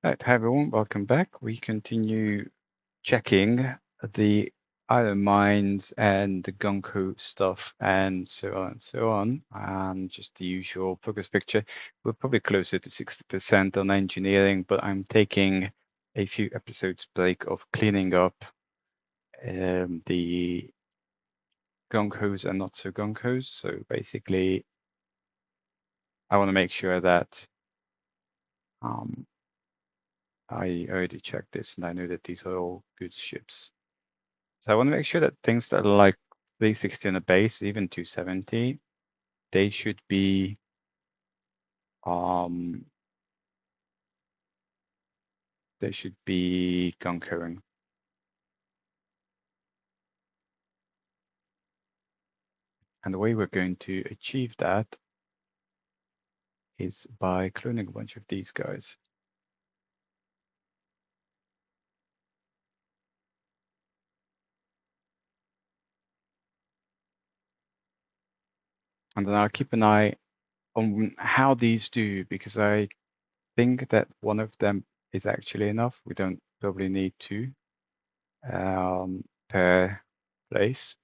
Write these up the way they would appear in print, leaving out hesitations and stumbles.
Right, hi everyone, welcome back. We continue checking the iron mines and the Gunko stuff and so on and so on. And just the usual progress picture. We're probably closer to 60% on engineering, but I'm taking a few episodes break of cleaning up the Gunkos and not so Gunkos. So basically, I want to make sure that I already checked this and I know that these are all good ships. So I want to make sure that things that are like 360 on a base, even 270, they should be concurring. And the way we're going to achieve that is by cloning a bunch of these guys. And then I'll keep an eye on how these do, because I think that one of them is actually enough. We don't probably need two per place.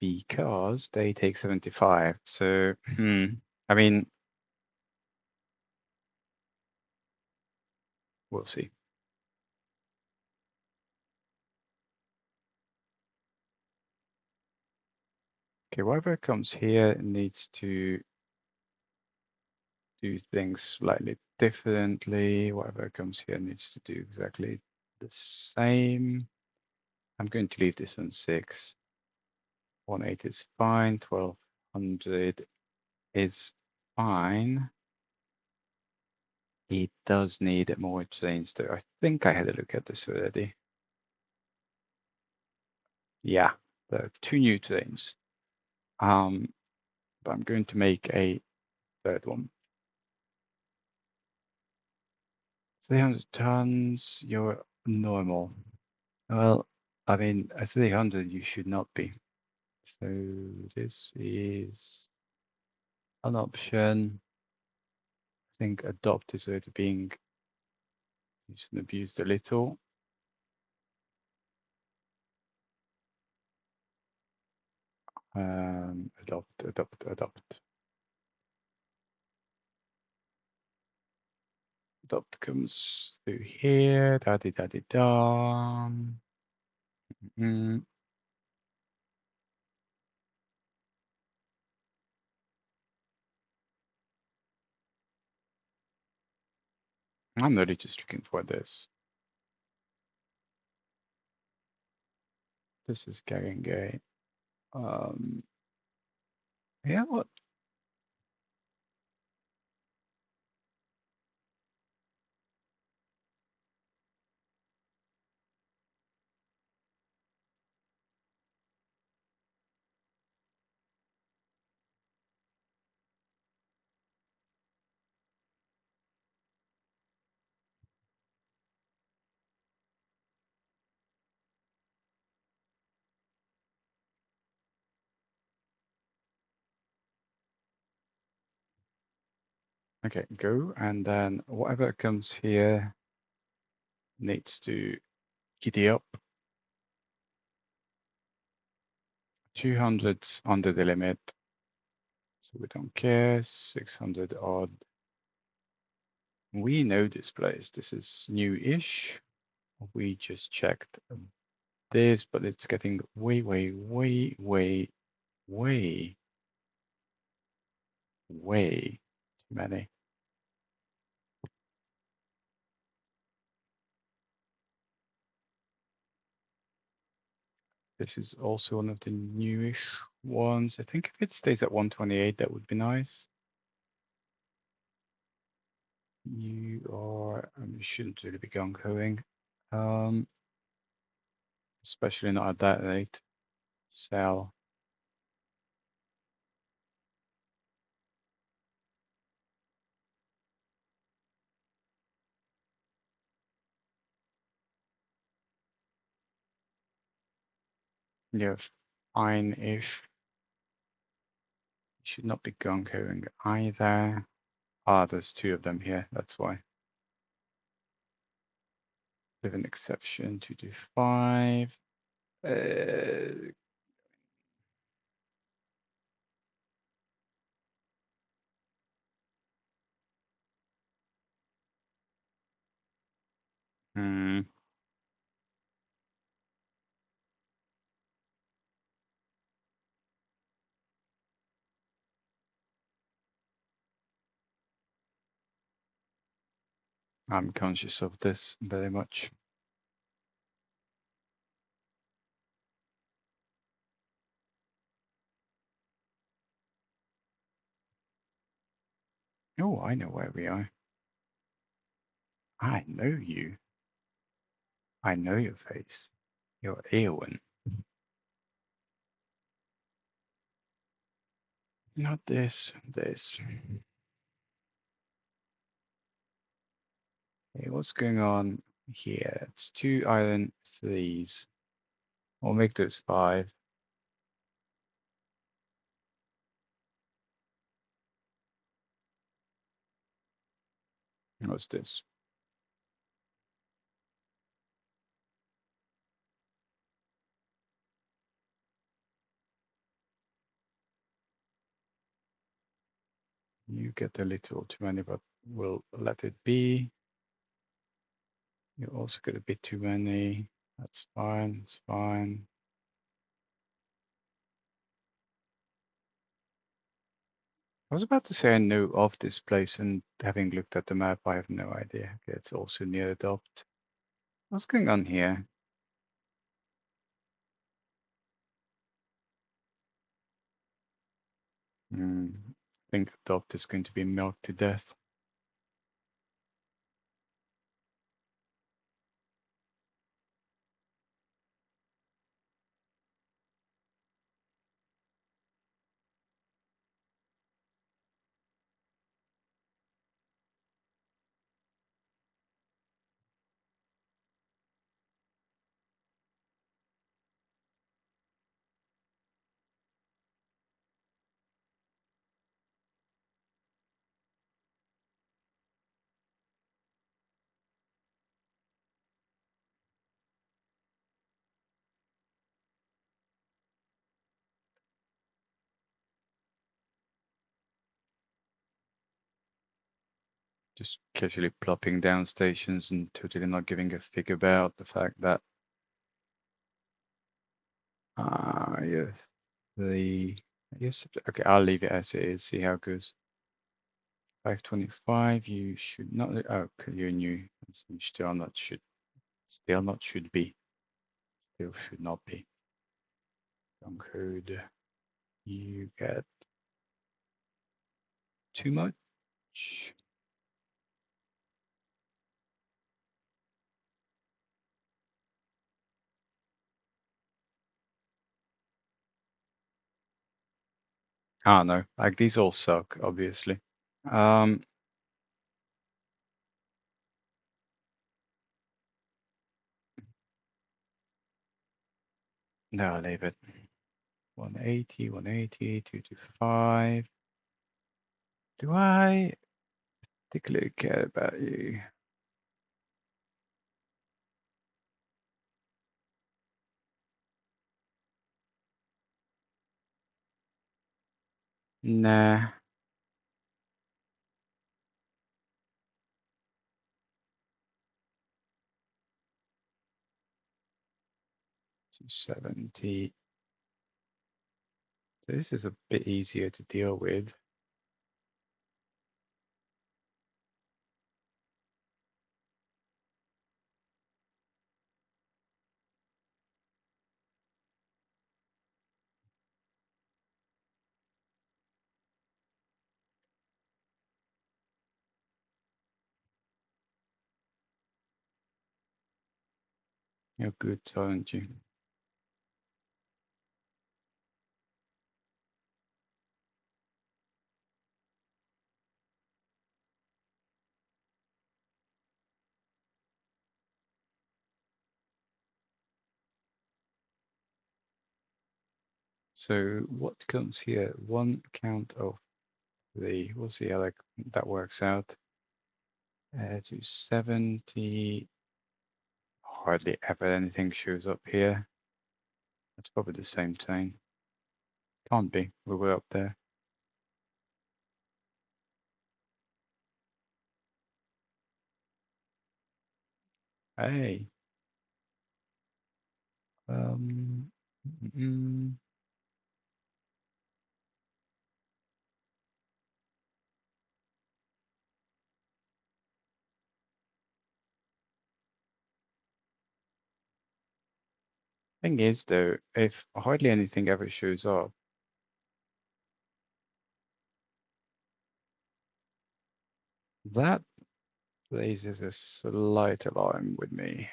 Because they take 75. So, I mean, we'll see. Okay, whatever comes here needs to do things slightly differently. Whatever comes here needs to do exactly the same. I'm going to leave this on 6. 1.8 is fine. 1200 is fine. It does need more trains though. I think I had a look at this already. Yeah, there are 2 new trains. But I'm going to make a third one. 300 tons, you're normal. Well, I mean, at 300, you should not be. So this is an option. I think adopt is already being used and abused a little. Adopt. Adopt comes through here. Da-di-da-di-da. I'm really just looking for this. This is getting a, yeah, what? Okay, go, and then whatever comes here needs to giddy up. 200's under the limit, so we don't care. 600 odd. We know this place. This is new-ish. We just checked this, but it's getting way, way, way, way, way, way too many. This is also one of the newish ones. I think if it stays at 128, that would be nice. You shouldn't really be gung-hoing, especially not at that rate. Sell. Yeah, fine-ish. Should not be gonkoing either. Ah, there's two of them here, that's why. With an exception, 225. Hmm. I'm conscious of this very much. Oh, I know where we are. I know you. I know your face. You're Eowyn. Not this, this. Hey, what's going on here? It's 2 iron 3s. We'll make those 5. What's this? You get a little too many, but we'll let it be. You also get a bit too many. That's fine, it's fine. I was about to say I know of this place, and having looked at the map, I have no idea. Okay, it's also near Adopt. What's going on here? I think Adopt is going to be milked to death. Just casually plopping down stations and totally not giving a fig about the fact that yes, the yes, okay, I'll leave it as it is, see how it goes. 525, you should not, oh, okay, you're new. You still not should be, still should not be. Code, you get too much. Ah, no, like these all suck, obviously. Um, no, I'll leave it. 180, 180, 225. Do I particularly care about you? Nah. 270. This is a bit easier to deal with. You're good, aren't you? So what comes here? One count of three. We'll see how that works out. To 70. Hardly ever anything shows up here. That's probably the same thing. Can't be. We were up there. Hey. Um. Thing is, though, if hardly anything ever shows up, that raises a slight alarm with me.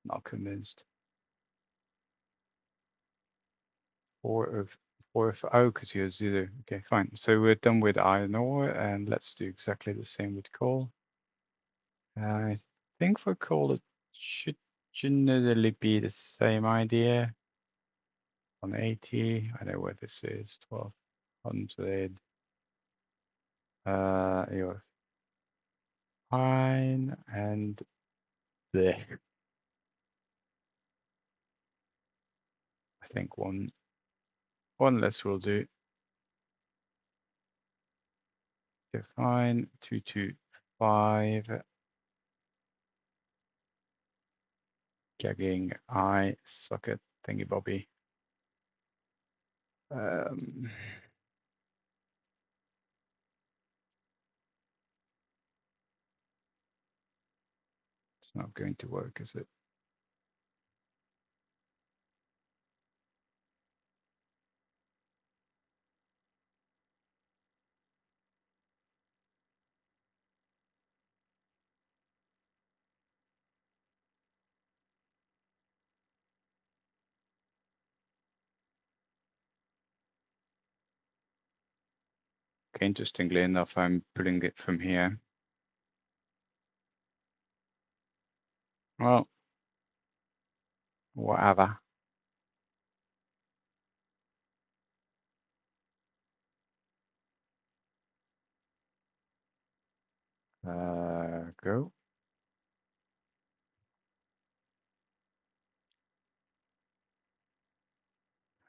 Not convinced. Oh, because you're zero. Okay, fine. So we're done with iron ore, and let's do exactly the same with coal. I think for coal, it should generally be the same idea. 180. I know where this is. 1200. You're fine, and bleh. I think one less will do. Okay, fine. 225. Gagging eye socket thingy bobby. It's not going to work, is it? Okay, interestingly enough, I'm pulling it from here. Well, whatever. Go.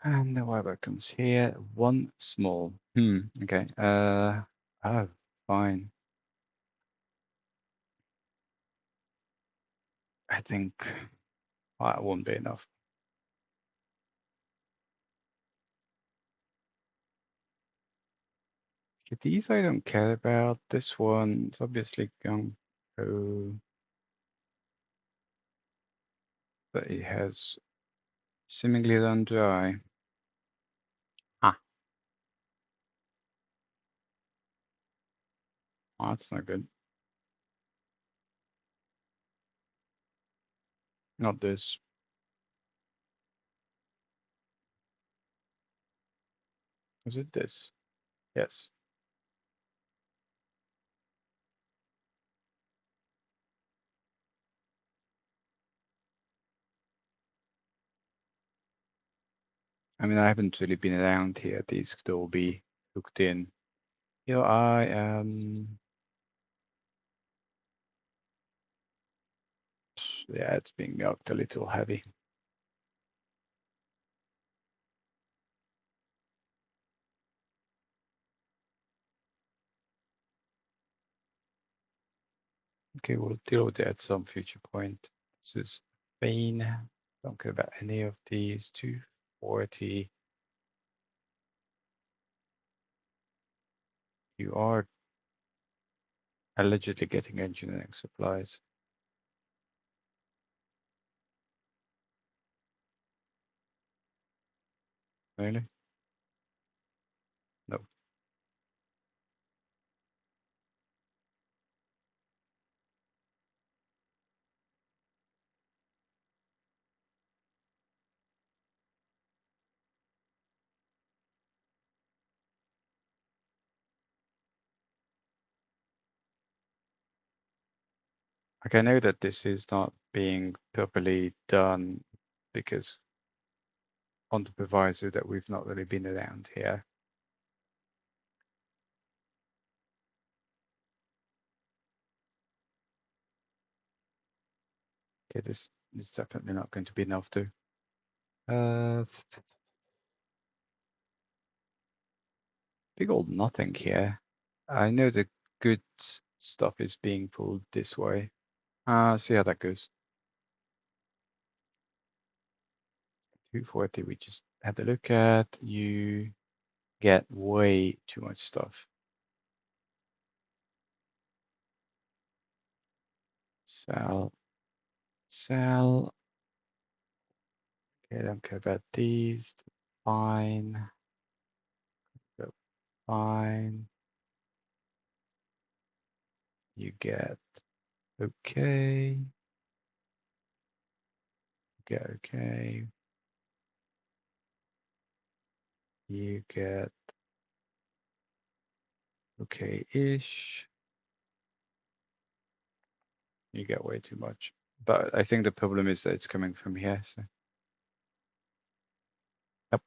And the whatever comes here. One small. Okay. Oh, fine. I think that won't be enough. Okay, these I don't care about. This one's obviously going to, but it has seemingly run dry. Ah, oh, that's not good. Not this. Is it this? Yes. I mean, I haven't really been around here. These could all be hooked in. You know, I am. Yeah, it's being milked a little heavy. Okay, we'll deal with it at some future point. This is Spain. Don't care about any of these. 240. You are allegedly getting engineering supplies. Really? No. Like I know that this is not being properly done because on the proviso that we've not really been around here. Okay, this is definitely not going to be enough to. Big old nothing here. I know the good stuff is being pulled this way. See how that goes. 240 we just had a look at. You get way too much stuff. Sell, sell. Okay, don't care about these. Fine. Go fine. You get okay. Get okay. You get okay-ish. You get way too much. But I think the problem is that it's coming from here. So, yep,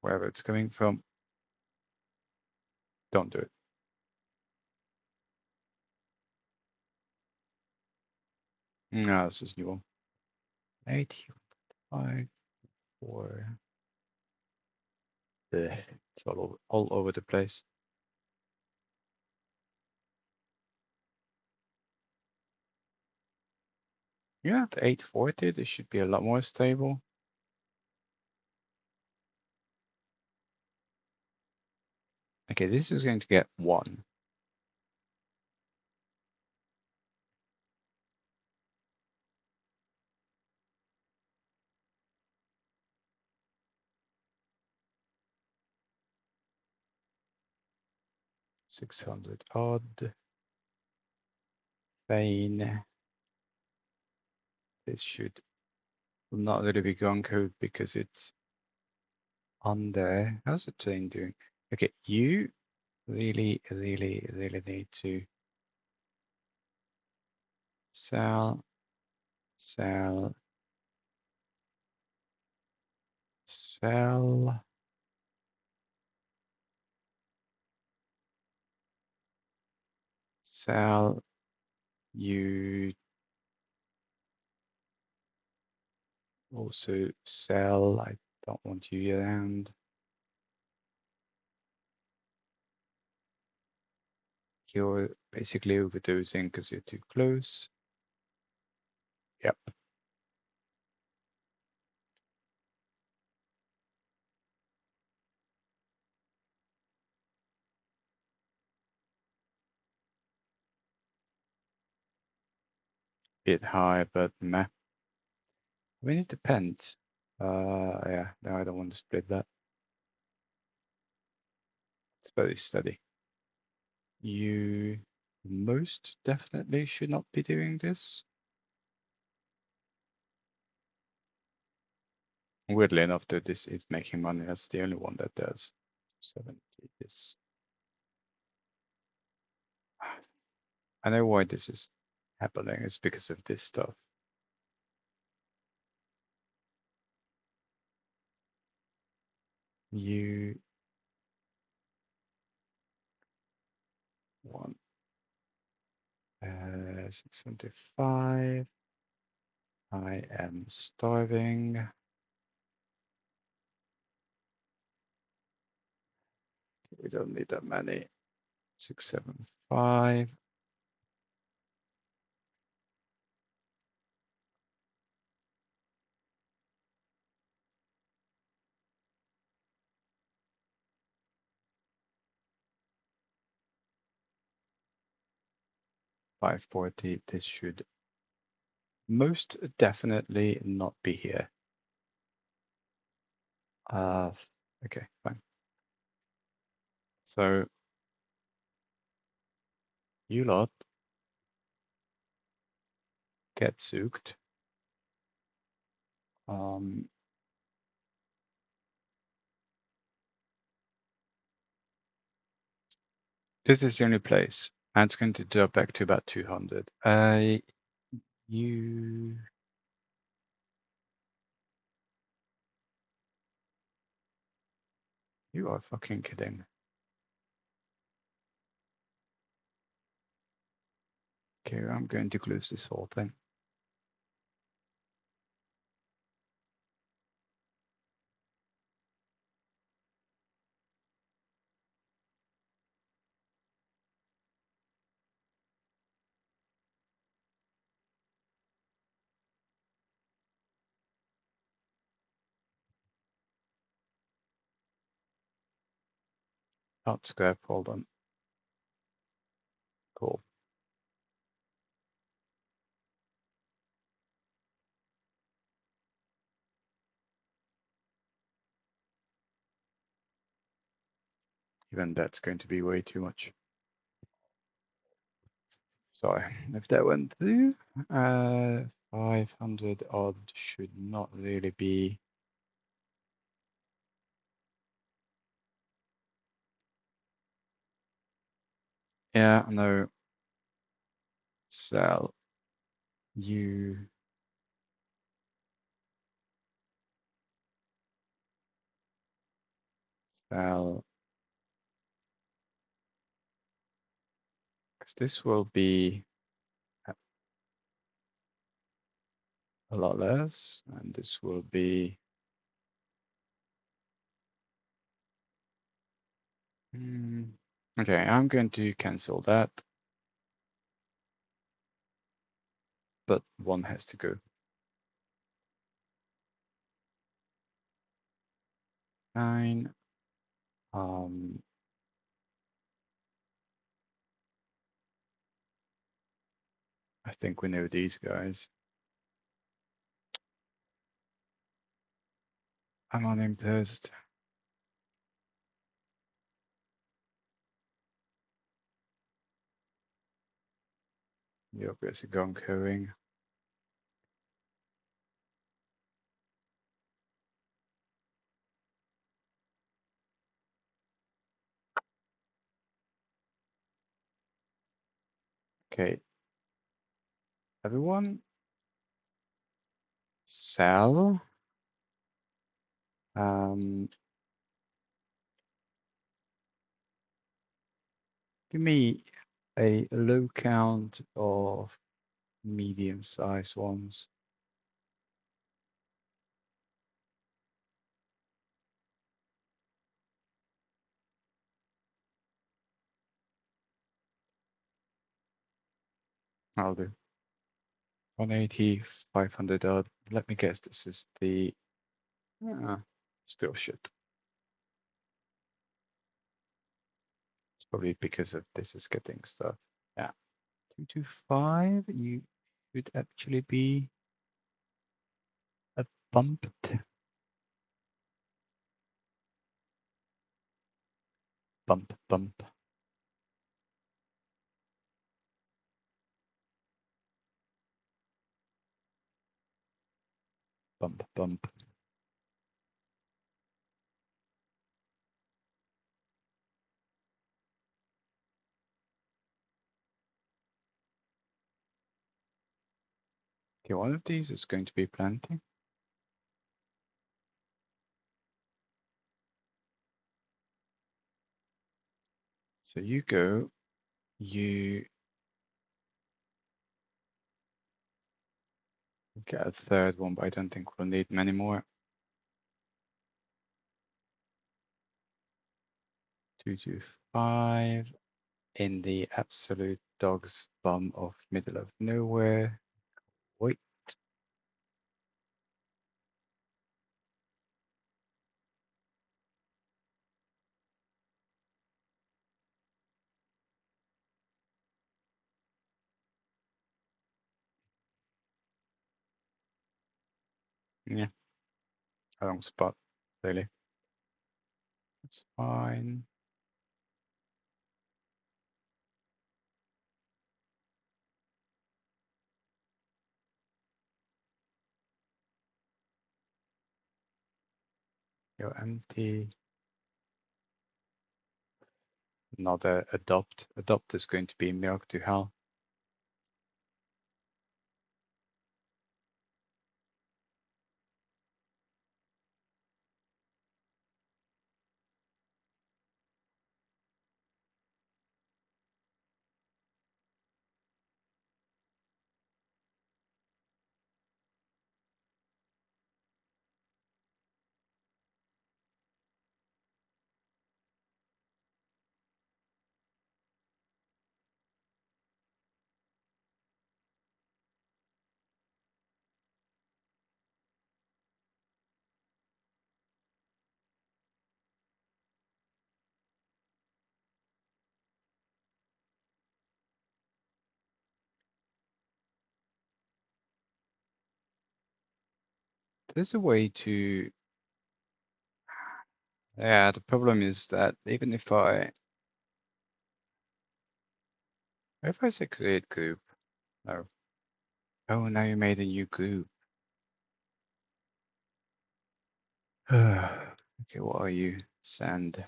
wherever it's coming from, don't do it. No, this is new one. 85, 4. It's all over the place. Yeah, the 840, this should be a lot more stable. Okay, this is going to get 1. $600 odd. Fane. This should not really be gone code because it's on there. How's the train doing? Okay, you really need to sell, sell, sell, sell. You also sell. I don't want you around. You're basically overdosing because you're too close. Yep. Bit high, but meh. I mean, it depends. Yeah, no, I don't want to split that. It's very steady. You most definitely should not be doing this. Weirdly enough, though, this is making money. That's the only one that does. 70 is. I know why this is happening. It's because of this stuff. You want 675. I am starving. We don't need that many. 675. $540. This should most definitely not be here. Okay, fine. So you lot get soaked. This is the only place. And it's going to drop back to about 200. You are fucking kidding. Okay, I'm going to close this whole thing. Not scrap, hold on. Cool. Even that's going to be way too much. Sorry, if that went through, 500 odd should not really be. Yeah, no. Sell. You sell. Because this will be a lot less, and this will be. Okay, I'm going to cancel that, but one has to go. 9. I think we know these guys. I'm unimpressed. You're obviously going. Okay, everyone, sell. Give me a low count of medium-sized ones. I'll do 180, 500 odd. Let me guess, this is the still shit. It's probably because of this is getting stuff. Yeah, 225. You should actually be bumped. Bump. Bump. Okay, one of these is going to be planting. So you go, you get a third one, but I don't think we'll need many more. 225 in the absolute dog's bum of middle of nowhere. Wait. Yeah, wrong spot, really. That's fine. You're empty. Another adopt. Adopt is going to be milk to hell. There's a way to, yeah, the problem is that even if I say create group, no. Oh, now you made a new group. Okay, what are you? Send.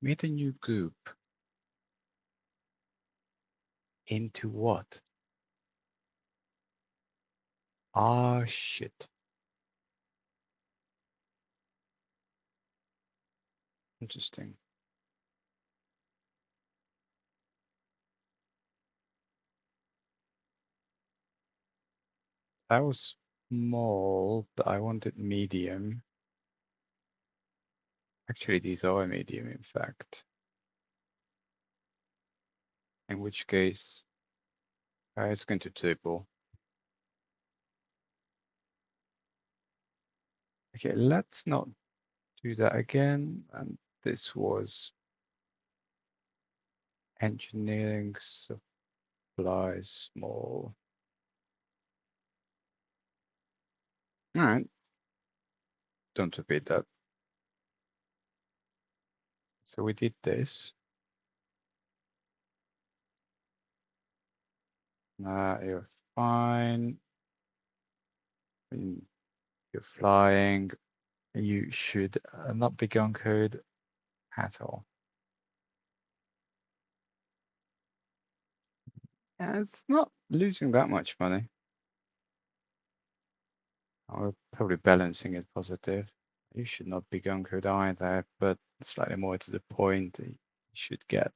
Made a new group. Into what? Ah, shit. Interesting. That was small, but I wanted medium. Actually, these are medium, in fact. In which case, it's going to triple. Okay, let's not do that again. And this was engineering supplies small. All right, don't repeat that. So we did this. You're fine. You're flying. You should not be gun code at all. Yeah, it's not losing that much money. We're probably balancing it positive. You should not be gun code either, but slightly more to the point, you should get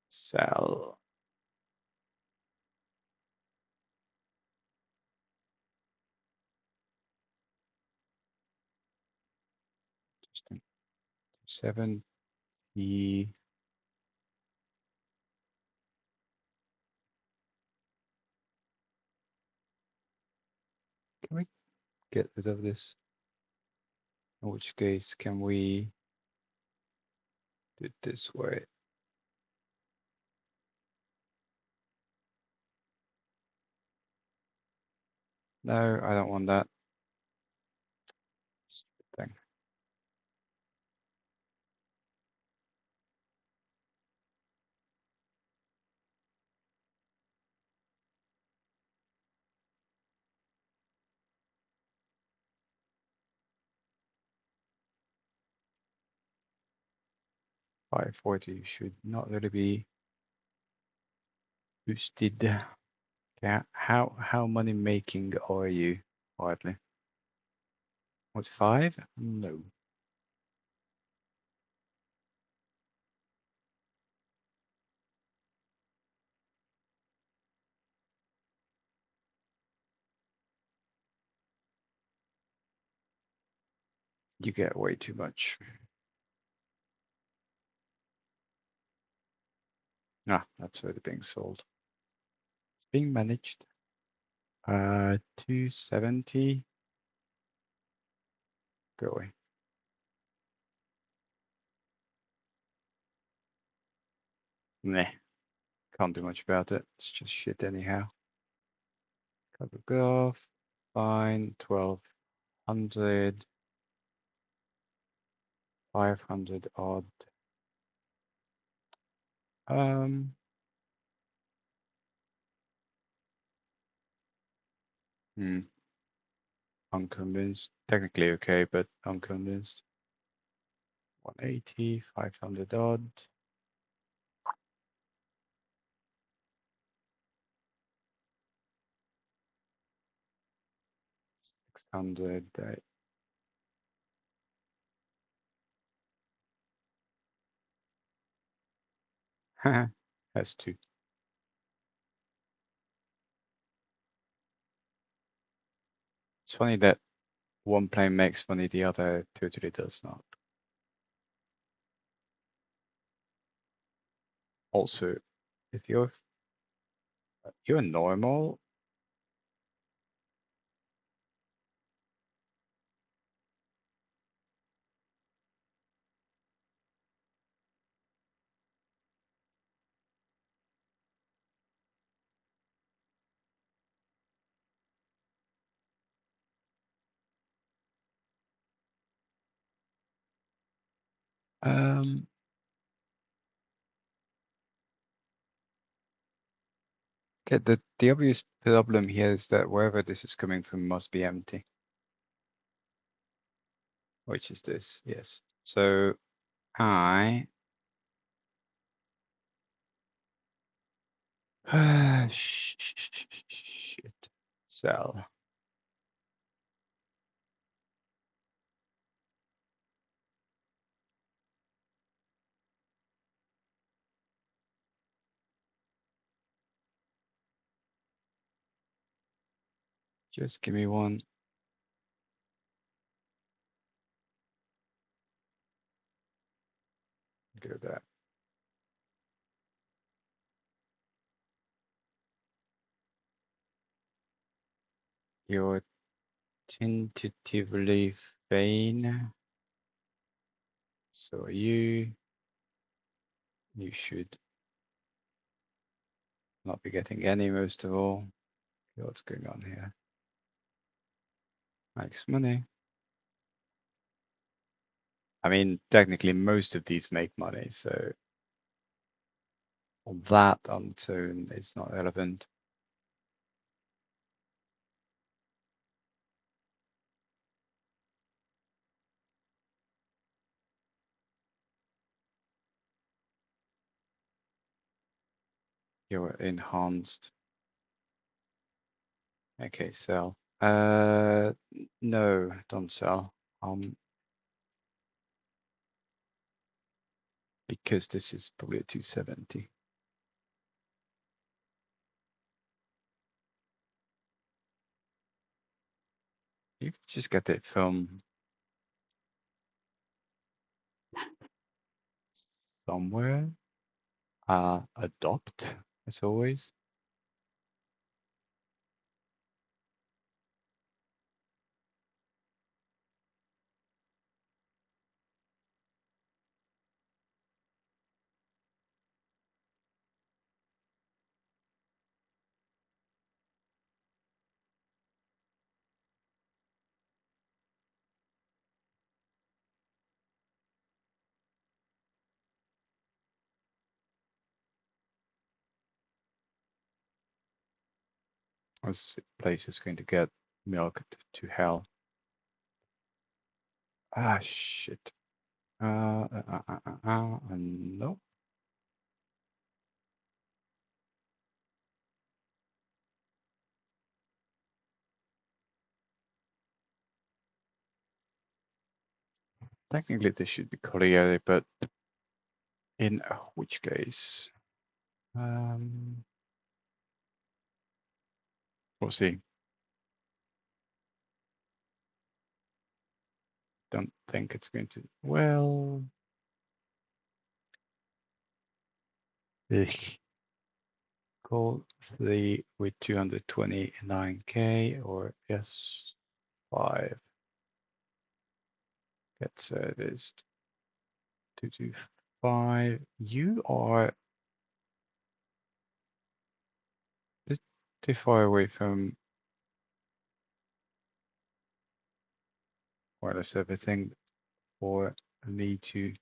sell. Interesting. 70. Can we get rid of this? In which case, can we do it this way? No, I don't want that. Stupid thing. 540 should not really be boosted. Yeah, how money making are you? Hardly. What, 5? No. You get way too much. Ah, that's already being sold. It's being managed. 270. Go away. Meh. Can't do much about it. It's just shit anyhow. Cover golf. Fine. 1200. 500 odd. Um. Hmm. Unconvinced. Technically okay, but unconvinced. 180, 500 odd. 600. S2. It's funny that one plane makes money, the other totally does not. Also, if you're normal, um, okay, the obvious problem here is that wherever this is coming from must be empty, which is this, yes. So I shit sell. Just give me one. Go there. You're tentatively vain. So are you. You should not be getting any most of all. Okay, what's going on here? Makes money. I mean, technically most of these make money, so that on its own is not relevant. You're enhanced. Okay, sell. No, don't sell. Because this is probably a 270. You can just get it from somewhere. Adopt, as always. This place is going to get milked to hell. Ah, shit. No. Technically, this should be Collier, but in which case, we'll see. Don't think it's going to. Well, call the with 229K or S5 get serviced 225. You are too far away from more or less everything for me to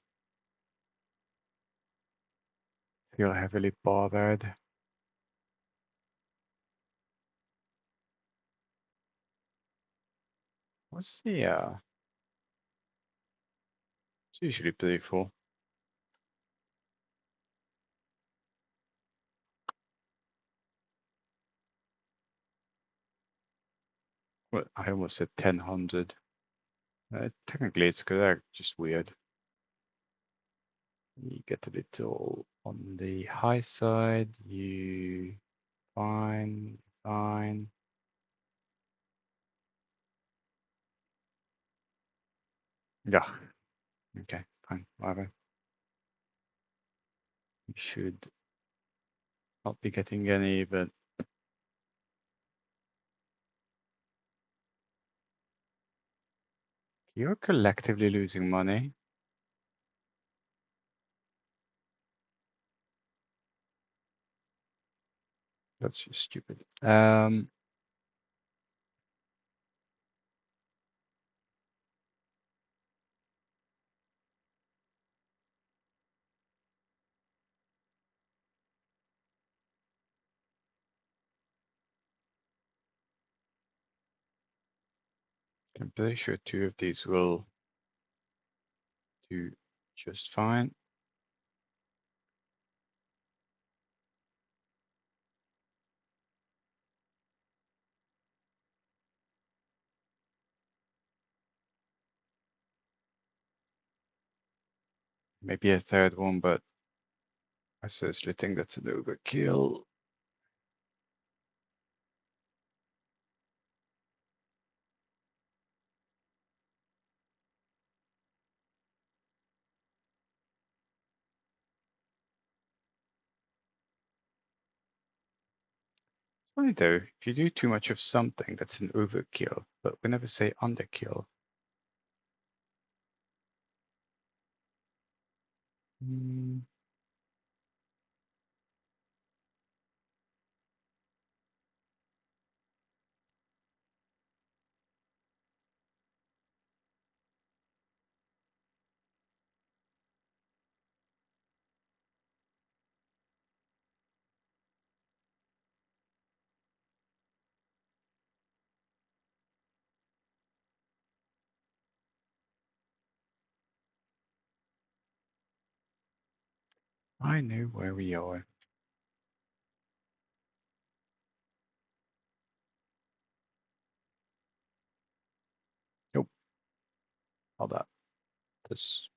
feel heavily bothered. What's the it's usually pretty full. Well, I almost said 1000. Technically it's correct, just weird. You get a little on the high side, you fine, fine. Yeah, okay, fine, whatever. You should not be getting any, but you're collectively losing money. That's just stupid. I'm pretty sure two of these will do just fine. Maybe a third one, but I seriously think that's an overkill. It's funny though, if you do too much of something, that's an overkill, but we never say underkill. I know where we are. Nope, all that. This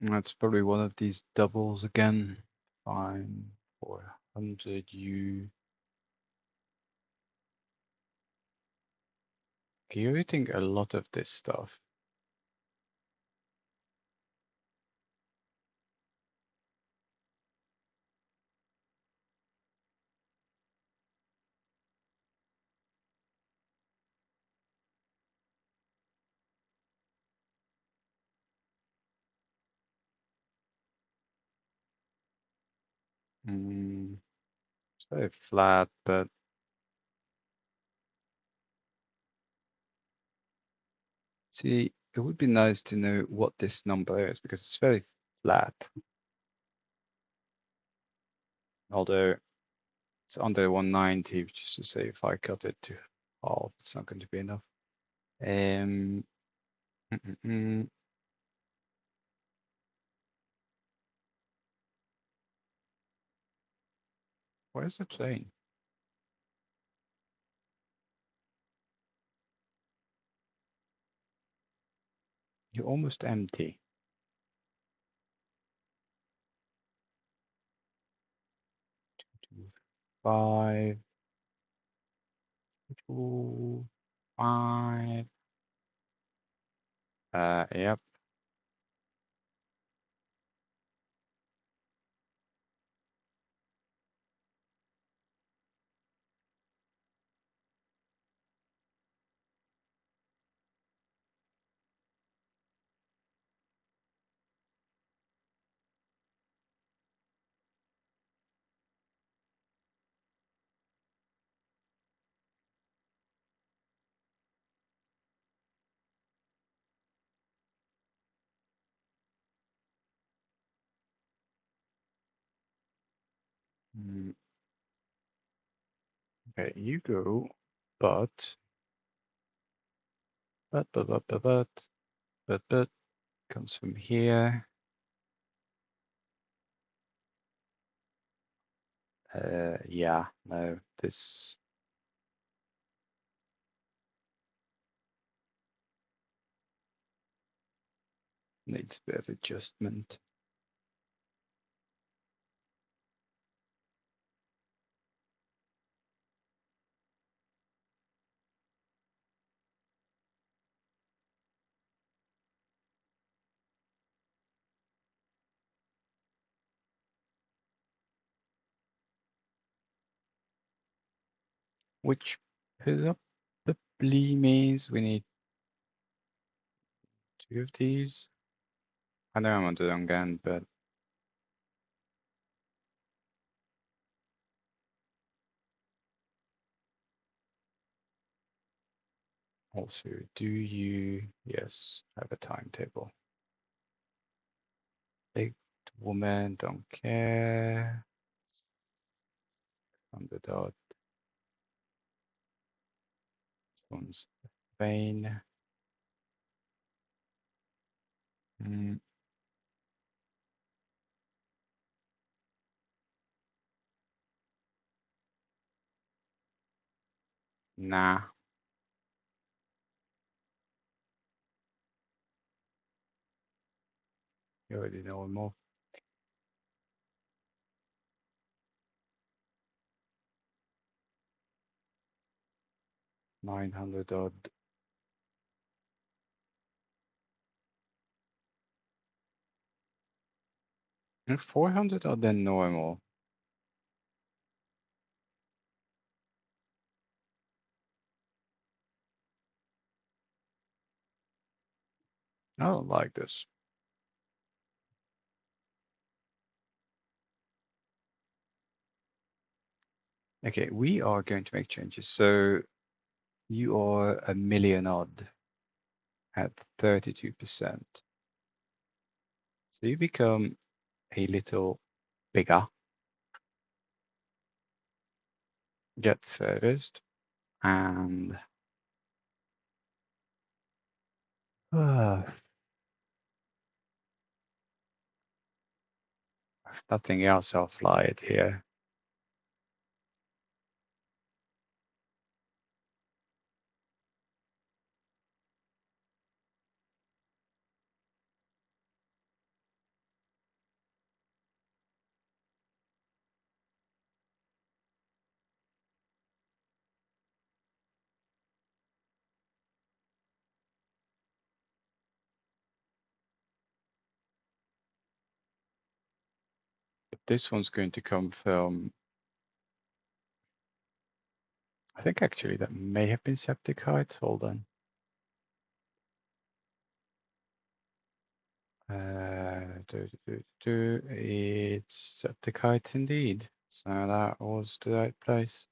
that's probably one of these doubles again. Fine, 400 U. Okay, you're eating a lot of this stuff. It's very flat, but see, it would be nice to know what this number is because it's very flat. Although it's under 190, just to say if I cut it to half, it's not going to be enough. Mm, mm, mm. Where's the train? You're almost empty. 2, 5, 2, 5. Yep. Okay, you go, but comes from here. Yeah, no, this needs a bit of adjustment. Which probably means we need two of these. I know I'm on the wrong end, but also, do you, yes, have a timetable? Big woman, don't care. On the dot. This one's vain. Nah, you already know more. 900 odd. And 400 odd than normal. I don't like this. Okay, we are going to make changes. So you are a million odd at 32%. So you become a little bigger, get serviced, and if nothing else, I'll fly it here. But this one's going to come from, I think actually that may have been septic heights. Hold on. It's septic heights indeed. So that was the right place.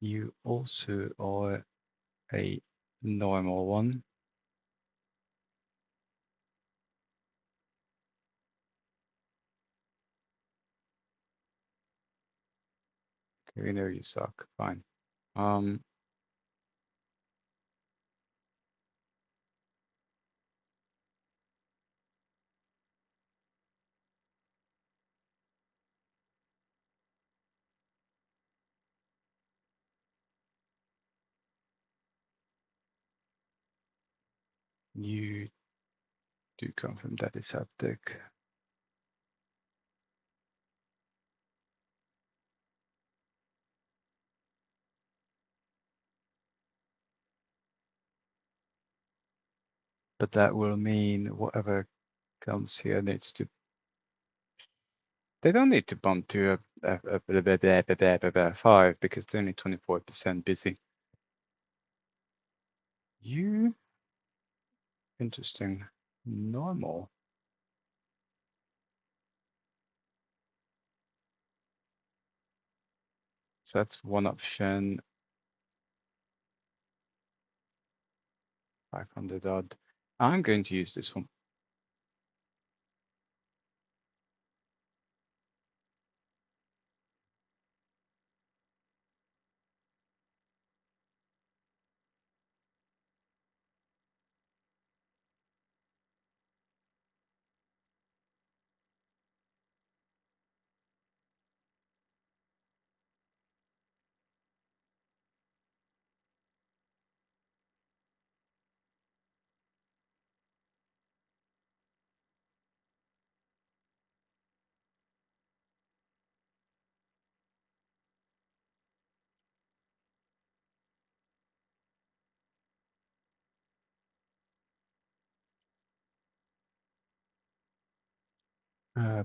You also are a normal one. Okay, we know you suck. Fine. You do come from daddy septic. But that will mean whatever comes here needs to. They don't need to bump to a 5 because they're only 24% busy. You interesting. Normal. So that's one option. 500 odd. I'm going to use this one.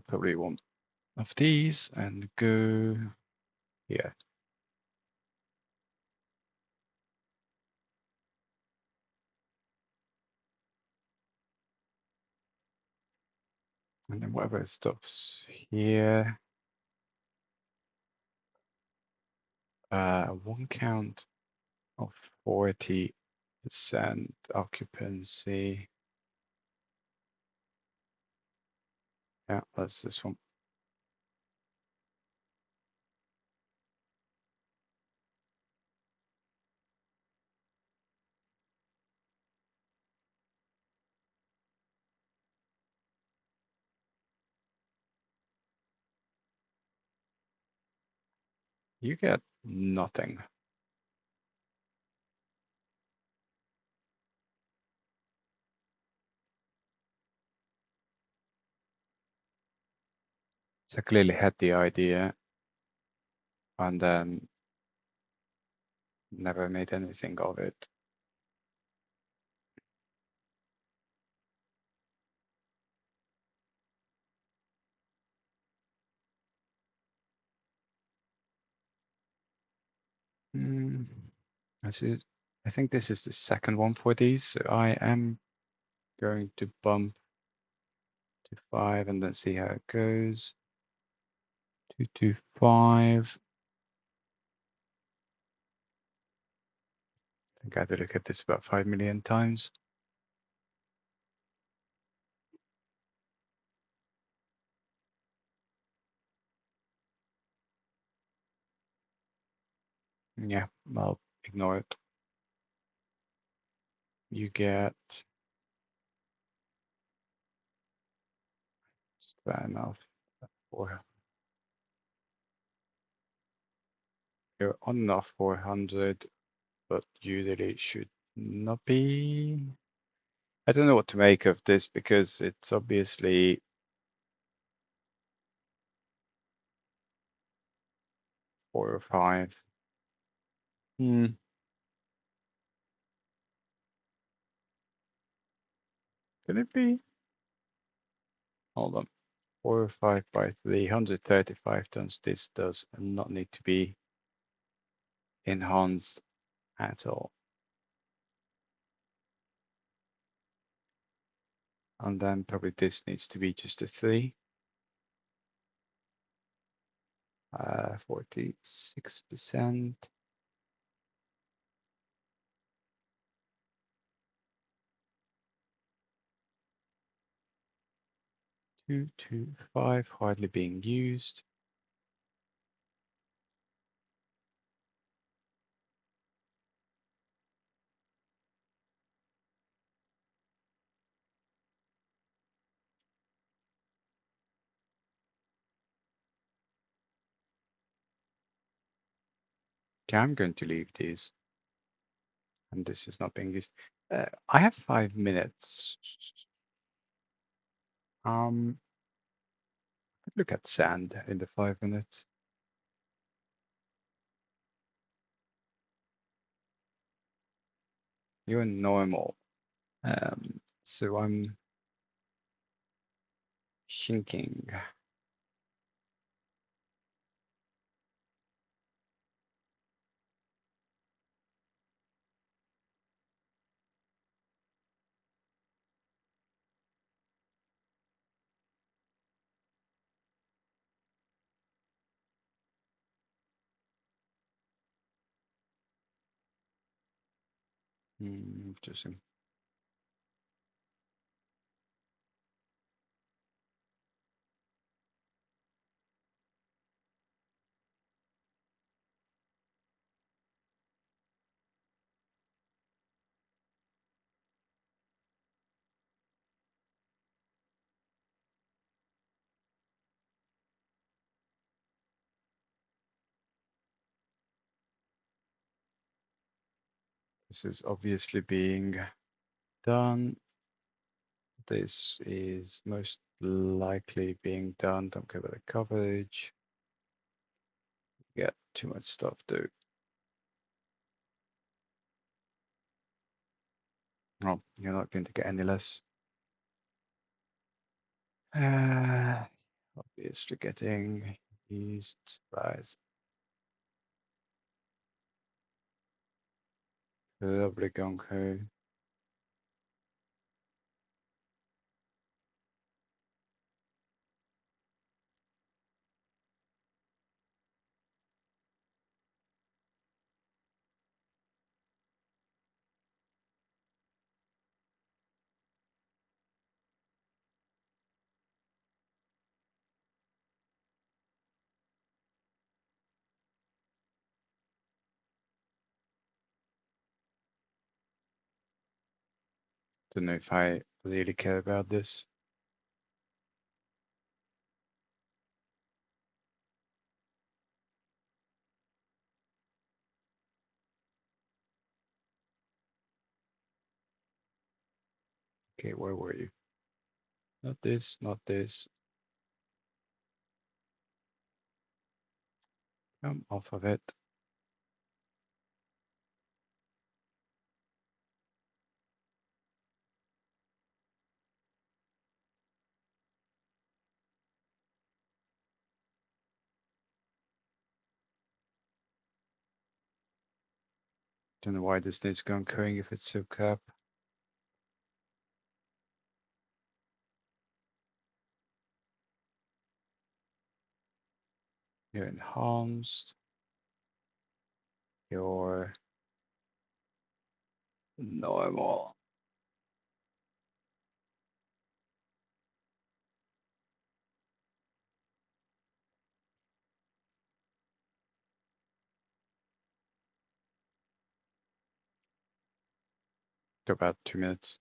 Probably one of these and go here. And then whatever stops here, one count of 40% occupancy. Yeah, that's this one. You get nothing. So I clearly had the idea and then never made anything of it. I think this is the second one for these. So I am going to bump to 5 and then see how it goes. 225. I think I had to look at this about 5 million times. Yeah, I'll ignore it. You get just about enough for you're on enough 400, but usually it should not be. I don't know what to make of this because it's obviously 4 or 5. Could it be? Hold on. 4 or 5 by 335 tons. This does not need to be enhanced at all. And then probably this needs to be just a 3. 46%. 225 hardly being used. Okay, I'm going to leave these. And this is not being used. I have 5 minutes. Look at sand in the 5 minutes. You're normal. So I'm thinking. Interesting. This is obviously being done. This is most likely being done. Don't care about the coverage. Yeah, too much stuff, dude. Oh, you're not going to get any less. Obviously getting used by lovely gonko. Don't know if I really care about this. Okay, where were you? Not this, not this. Come off of it. Don't know why this needs gonkoing if it's so cap. You're enhanced. You're normal. About 2 minutes.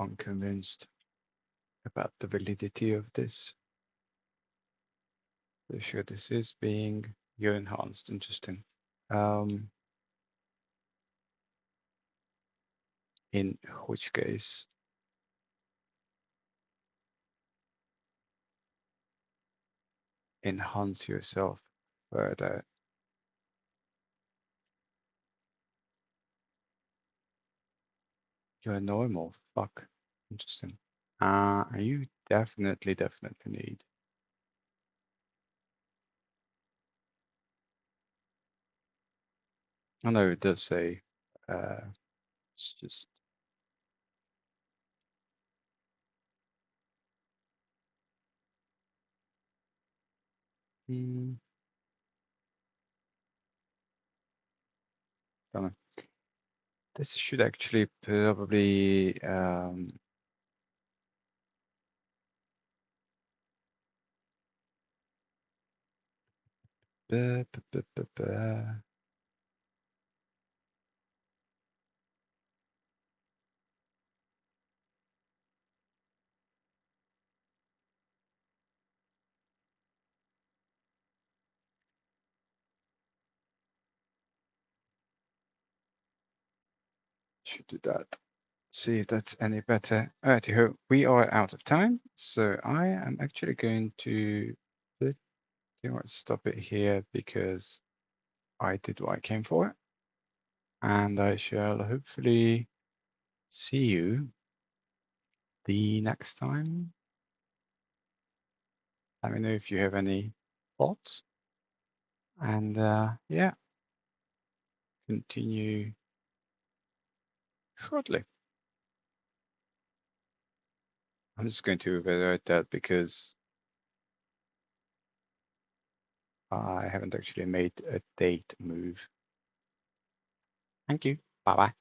Unconvinced about the validity of this. So sure this is being you're enhanced. Interesting. In which case, enhance yourself further. You're normal. Fuck. Interesting. You definitely need. I know it does say, it's just, don't know. This should actually probably, buh, buh, buh, buh, buh. Should do that. See if that's any better. Righty-ho, we are out of time, so I am actually going to pretty much stop it here because I did what I came for, and I shall hopefully see you the next time. Let me know if you have any thoughts, and yeah, continue shortly. I'm just going to evaluate that because I haven't actually made a date move. Thank you. Bye bye.